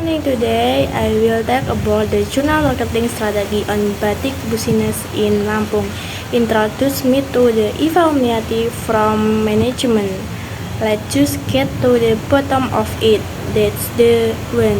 morning. Today I will talk about the journal marketing strategy on batik business in Lampung. Introduce me to the evaluative from management. Let's just get to the bottom of it. That's the one.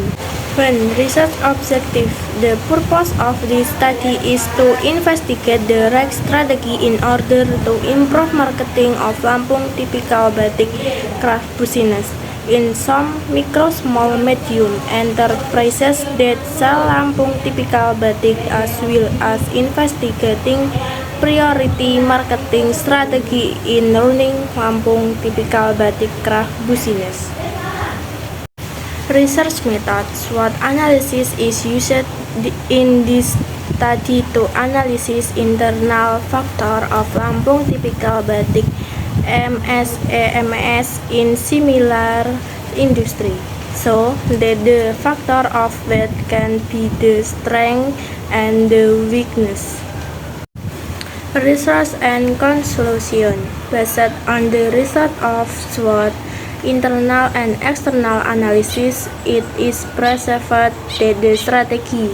Research objective. The purpose of this study is to investigate the right strategy in order to improve marketing of Lampung typical batik craft business. In some micro, small, medium enterprises that sell Lampung typical batik, as well as investigating priority marketing strategy in running Lampung typical batik craft business. Research methods. SWOT analysis is used in this study to analyze internal factor of Lampung typical batik (AMS) in similar industry, so that the factor of that can be the strength and the weakness. Research and conclusion. Based on the result of SWOT internal and external analysis, it is perceived that the strategy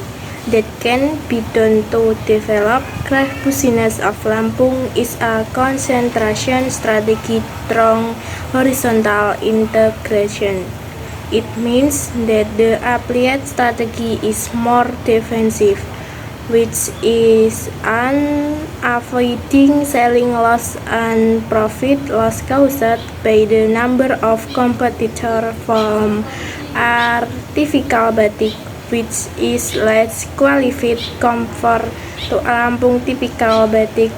that can be done to develop craft business of Lampung is a concentration strategy through horizontal integration. It means that the applied strategy is more defensive, which is avoiding selling loss and profit loss caused by the number of competitors from artificial batik, which is less qualified compared to Lampung typical batik.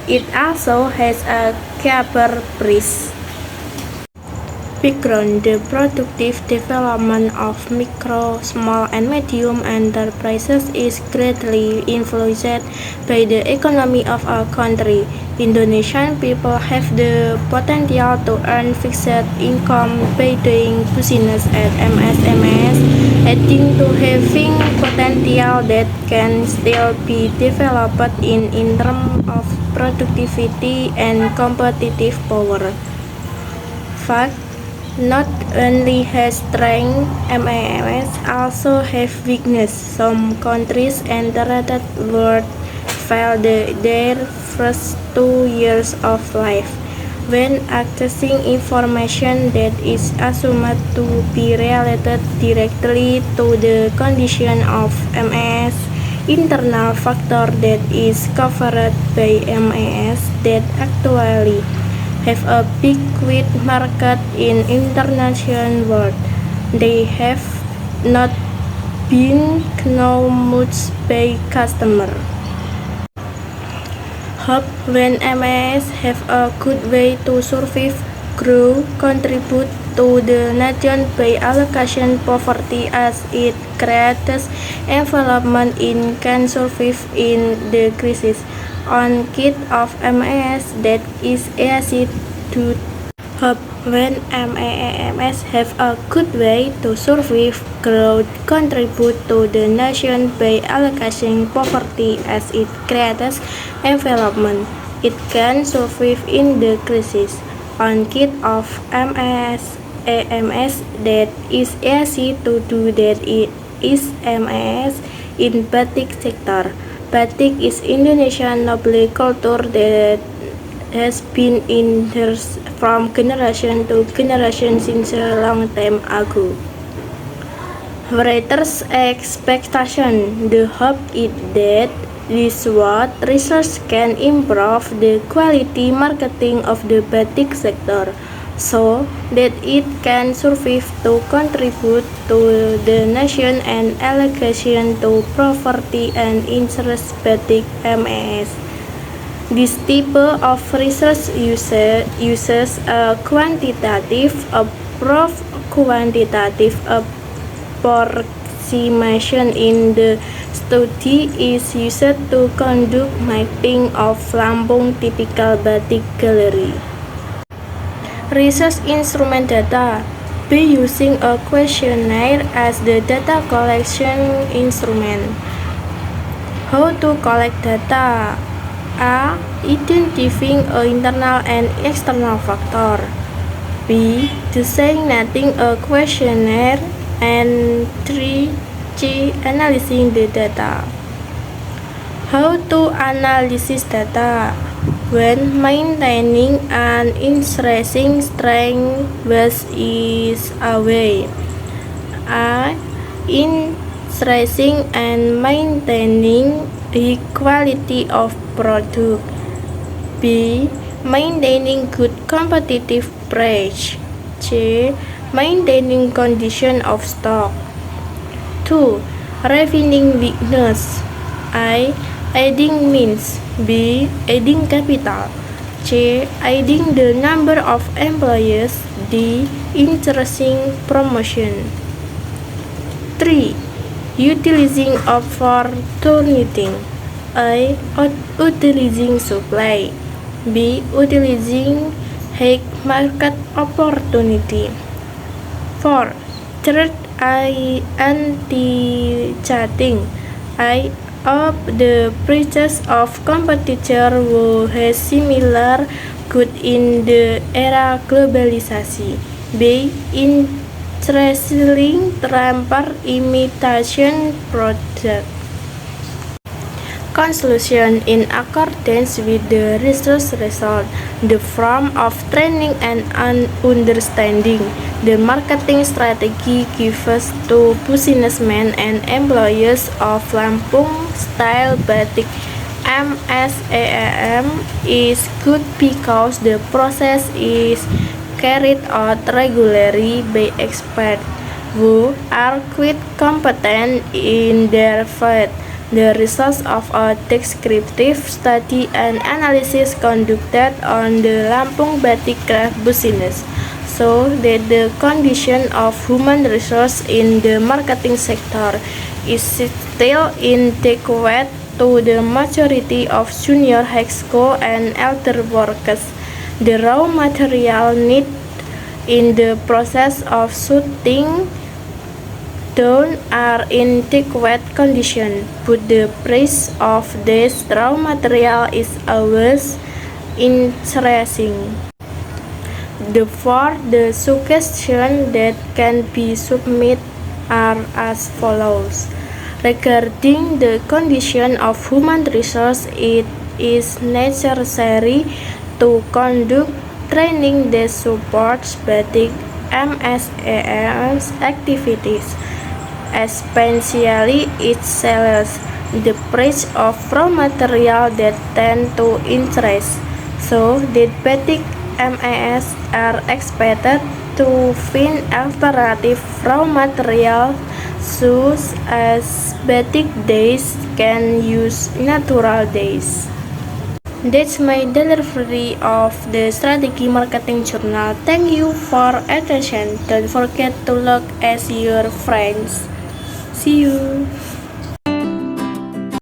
It also has a cheaper price. Background. The productive development of micro, small, and medium enterprises is greatly influenced by the economy of a country. Indonesian people have the potential to earn fixed income by doing business at MSMEs, adding to having potential that can still be developed in terms of productivity and competitive power. Fact. Not only has strength, MSMEs also have weakness. Some countries entered world fail their first 2 years of life when accessing information that is assumed to be related directly to the condition of MS. Internal factor that is covered by MS that actually have a big wide market in international world. They have not been known much by customer. Hope. When MS have a good way to survive, grow, contribute to the nation by allocation poverty as it creates envelopment in can survive in the crisis. On kit of MS that is easy to hope. When MAMS have a good way to survive, grow, contribute to the nation by allocation poverty as it creates envelopment, it can survive in the crisis. On kit of AMS that is easy to do that it is MS in batik sector. Batik is Indonesian noble culture that has been inherited from generation to generation since a long time ago. Writers' expectation. The hope is that this SWOT research can improve the quality marketing of the batik sector, so that it can survive to contribute to the nation and allocation to poverty and interest batik MS. This type of research uses a quantitative approach. Quantitative approximation in the study is used to conduct mapping of Lampung typical batik gallery. Research instrument data. By using a questionnaire as the data collection instrument. How to collect data? A. Identifying internal and external factor. B. Designating a questionnaire And 3. Analyzing the data. How to analyze data? When maintaining an interesting strength is a way. A. Interesting and maintaining the quality of product. B. Maintaining good competitive price. C. Maintaining condition of stock. 2. Refining weakness. I. Adding means. B. Adding capital. C. Adding the number of employees. D. Interesting promotion. 3. Utilizing opportunity. A. Utilizing supply. B. Utilizing high market opportunity. 4. Third, anti-chatting. I. Of the prices of competitor who has similar good in the era globalisasi. B. Interesting temper imitation product. Conclusion. In accordance with the research result, the form of training and understanding the marketing strategy gives to businessmen and employees of Lampung Style Batik MSEAM is good because the process is carried out regularly by experts who are quite competent in their field. The results of a descriptive study and analysis conducted on the Lampung Batik craft business show that the condition of human resource in the marketing sector is still inadequate to the majority of junior high school and elder workers. The raw material need in the process of shooting down are in adequate condition, but the price of this raw material is always increasing. Therefore, the suggestions that can be submitted are as follows. Regarding the condition of human resource, it is necessary to conduct training that supports Batik MSEAM's activities, especially its sales, the price of raw material that tend to increase, so that Batik MAS are expected to find alternative raw material such as Batik dyes can use natural dyes. That's my delivery of the Strategy Marketing Journal. Thank you for attention. Don't forget to look at your friends. See you.